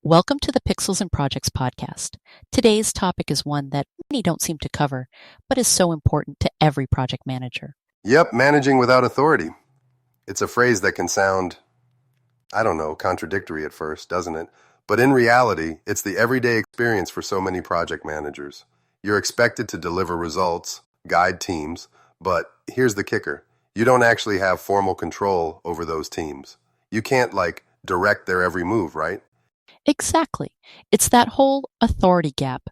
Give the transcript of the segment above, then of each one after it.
Welcome to the Pixels and Projects podcast. Today's topic is one that many don't seem to cover, but is so important to every project manager. Yep, managing without authority. It's a phrase that can sound, contradictory at first, doesn't it? But in reality, it's the everyday experience for so many project managers. You're expected to deliver results, guide teams, but here's the kicker. You don't actually have formal control over those teams. You can't, direct their every move, right? Exactly. It's that whole authority gap.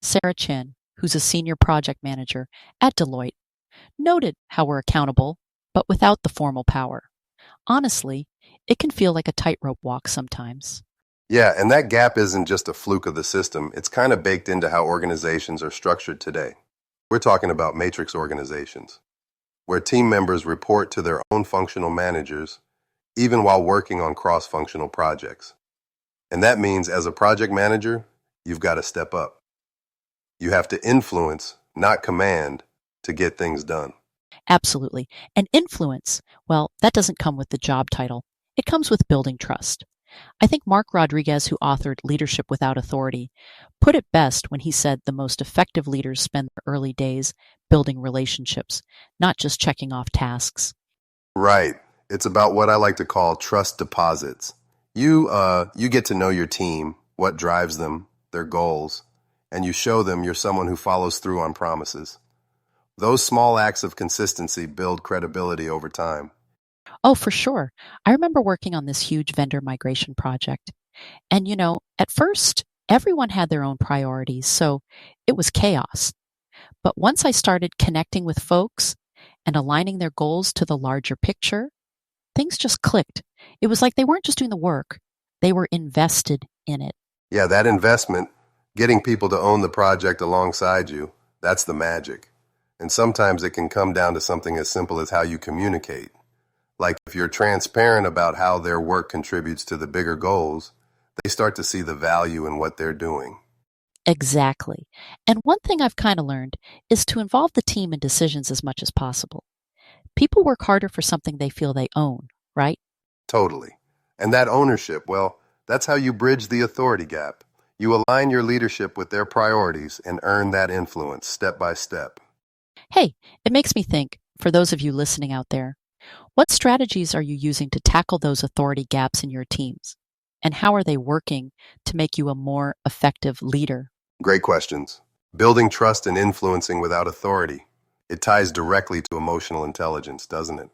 Sarah Chin, who's a senior project manager at Deloitte, noted how we're accountable, but without the formal power. Honestly, it can feel like a tightrope walk sometimes. Yeah, and that gap isn't just a fluke of the system. It's kind of baked into how organizations are structured today. We're talking about matrix organizations, where team members report to their own functional managers, even while working on cross-functional projects. And that means as a project manager, you've got to step up. You have to influence, not command, to get things done. Absolutely. And influence, well, that doesn't come with the job title. It comes with building trust. I think Mark Rodriguez, who authored Leadership Without Authority, put it best when he said the most effective leaders spend their early days building relationships, not just checking off tasks. Right. It's about what I like to call trust deposits. You get to know your team, what drives them, their goals, and you show them you're someone who follows through on promises. Those small acts of consistency build credibility over time. Oh, for sure. I remember working on this huge vendor migration project. And, at first, everyone had their own priorities, so it was chaos. But once I started connecting with folks and aligning their goals to the larger picture, things just clicked. It was like they weren't just doing the work, they were invested in it. Yeah, that investment, getting people to own the project alongside you, that's the magic. And sometimes it can come down to something as simple as how you communicate. Like if you're transparent about how their work contributes to the bigger goals, they start to see the value in what they're doing. Exactly. And one thing I've kind of learned is to involve the team in decisions as much as possible. People work harder for something they feel they own, right? Totally. And that ownership, well, that's how you bridge the authority gap. You align your leadership with their priorities and earn that influence step by step. Hey, it makes me think, for those of you listening out there, what strategies are you using to tackle those authority gaps in your teams? And how are they working to make you a more effective leader? Great questions. Building trust and influencing without authority. It ties directly to emotional intelligence, doesn't it?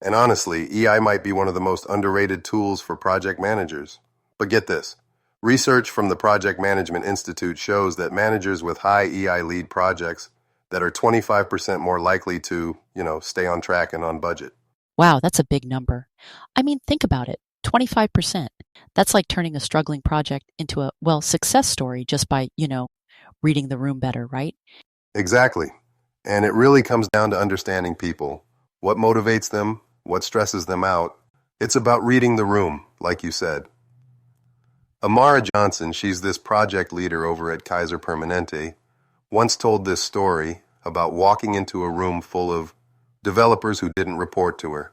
And honestly, EI might be one of the most underrated tools for project managers. But get this. Research from the Project Management Institute shows that managers with high EI lead projects that are 25% more likely to, stay on track and on budget. Wow, that's a big number. I mean, think about it. 25%. That's like turning a struggling project into a, success story just by, reading the room better, right? Exactly. And it really comes down to understanding people. What motivates them, what stresses them out. It's about reading the room, like you said. Amara Johnson, she's this project leader over at Kaiser Permanente, once told this story about walking into a room full of developers who didn't report to her.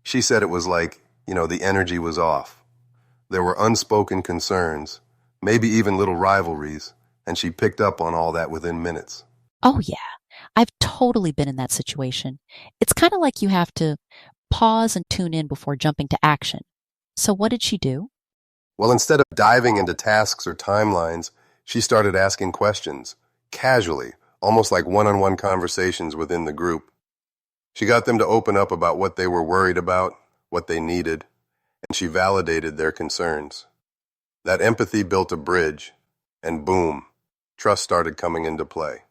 She said it was like, the energy was off. There were unspoken concerns, maybe even little rivalries, and she picked up on all that within minutes. Oh, yeah. I've totally been in that situation. It's kind of like you have to pause and tune in before jumping to action. So what did she do? Well, instead of diving into tasks or timelines, she started asking questions, casually, almost like one-on-one conversations within the group. She got them to open up about what they were worried about, what they needed, and she validated their concerns. That empathy built a bridge, and boom, trust started coming into play.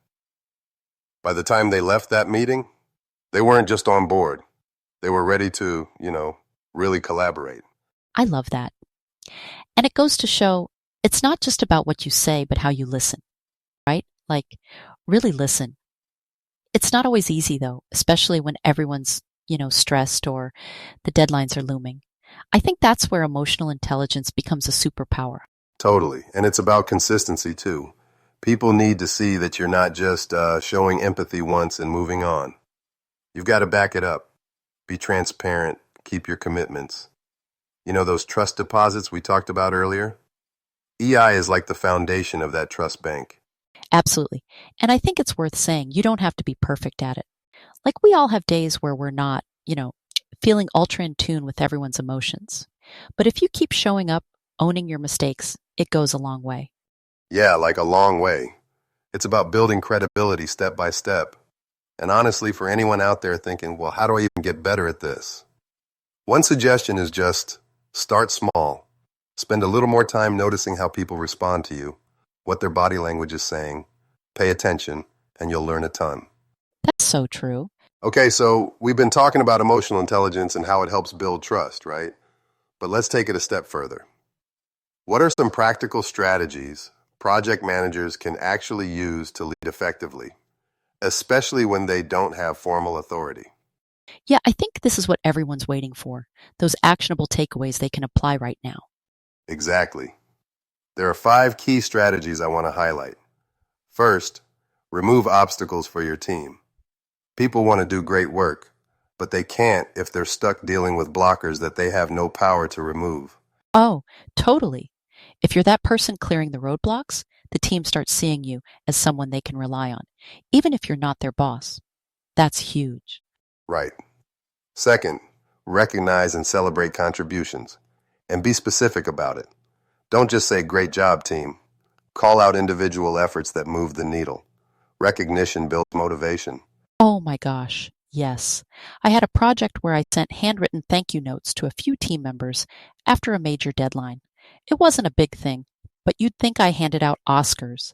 By the time they left that meeting, they weren't just on board. They were ready to, really collaborate. I love that. And it goes to show it's not just about what you say, but how you listen, right? Like, really listen. It's not always easy, though, especially when everyone's, stressed or the deadlines are looming. I think that's where emotional intelligence becomes a superpower. Totally. And it's about consistency, too. People need to see that you're not just showing empathy once and moving on. You've got to back it up. Be transparent. Keep your commitments. Those trust deposits we talked about earlier? EI is like the foundation of that trust bank. Absolutely. And I think it's worth saying you don't have to be perfect at it. Like we all have days where we're not, feeling ultra in tune with everyone's emotions. But if you keep showing up, owning your mistakes, it goes a long way. Yeah, like a long way. It's about building credibility step by step. And honestly, for anyone out there thinking, well, how do I even get better at this? One suggestion is just start small. Spend a little more time noticing how people respond to you, what their body language is saying. Pay attention, and you'll learn a ton. That's so true. Okay, so we've been talking about emotional intelligence and how it helps build trust, right? But let's take it a step further. What are some practical strategies project managers can actually use to lead effectively, especially when they don't have formal authority? Yeah, I think this is what everyone's waiting for, those actionable takeaways they can apply right now. Exactly. There are 5 key strategies I want to highlight. First, remove obstacles for your team. People want to do great work, but they can't if they're stuck dealing with blockers that they have no power to remove. Oh, totally. If you're that person clearing the roadblocks, the team starts seeing you as someone they can rely on, even if you're not their boss. That's huge. Right. Second, recognize and celebrate contributions, and be specific about it. Don't just say, great job, team. Call out individual efforts that move the needle. Recognition builds motivation. Oh my gosh, yes. I had a project where I sent handwritten thank you notes to a few team members after a major deadline. It wasn't a big thing, but you'd think I handed out Oscars.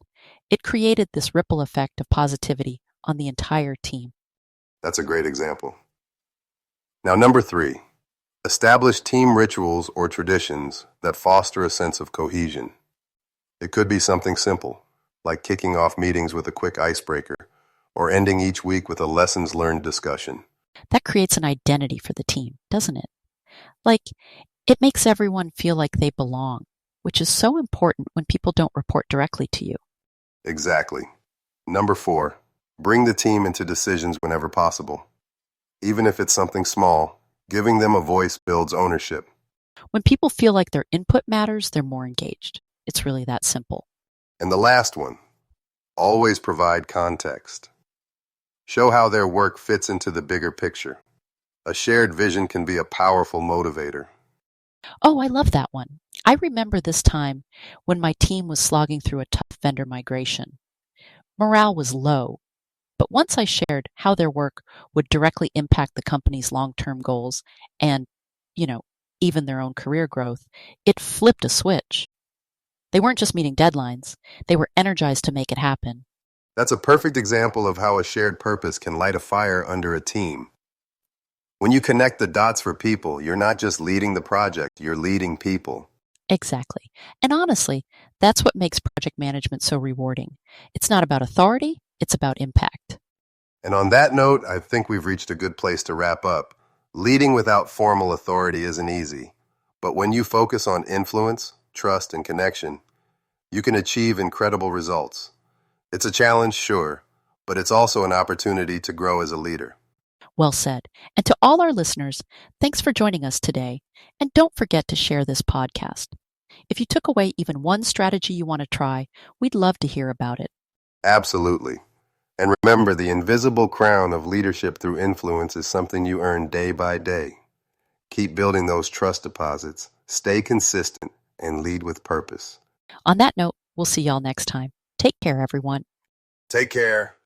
It created this ripple effect of positivity on the entire team. That's a great example. Now, number 3, establish team rituals or traditions that foster a sense of cohesion. It could be something simple, like kicking off meetings with a quick icebreaker, or ending each week with a lessons learned discussion. That creates an identity for the team, doesn't it? Like, it makes everyone feel like they belong, which is so important when people don't report directly to you. Exactly. Number 4, bring the team into decisions whenever possible. Even if it's something small, giving them a voice builds ownership. When people feel like their input matters, they're more engaged. It's really that simple. And the last one, always provide context. Show how their work fits into the bigger picture. A shared vision can be a powerful motivator. Oh, I love that one. I remember this time when my team was slogging through a tough vendor migration. Morale was low, but once I shared how their work would directly impact the company's long-term goals and, you know, even their own career growth, it flipped a switch. They weren't just meeting deadlines, they were energized to make it happen. That's a perfect example of how a shared purpose can light a fire under a team. When you connect the dots for people, you're not just leading the project, you're leading people. Exactly. And honestly, that's what makes project management so rewarding. It's not about authority, it's about impact. And on that note, I think we've reached a good place to wrap up. Leading without formal authority isn't easy, but when you focus on influence, trust, and connection, you can achieve incredible results. It's a challenge, sure, but it's also an opportunity to grow as a leader. Well said. And to all our listeners, thanks for joining us today. And don't forget to share this podcast. If you took away even one strategy you want to try, we'd love to hear about it. Absolutely. And remember, the invisible crown of leadership through influence is something you earn day by day. Keep building those trust deposits, stay consistent, and lead with purpose. On that note, we'll see y'all next time. Take care, everyone. Take care.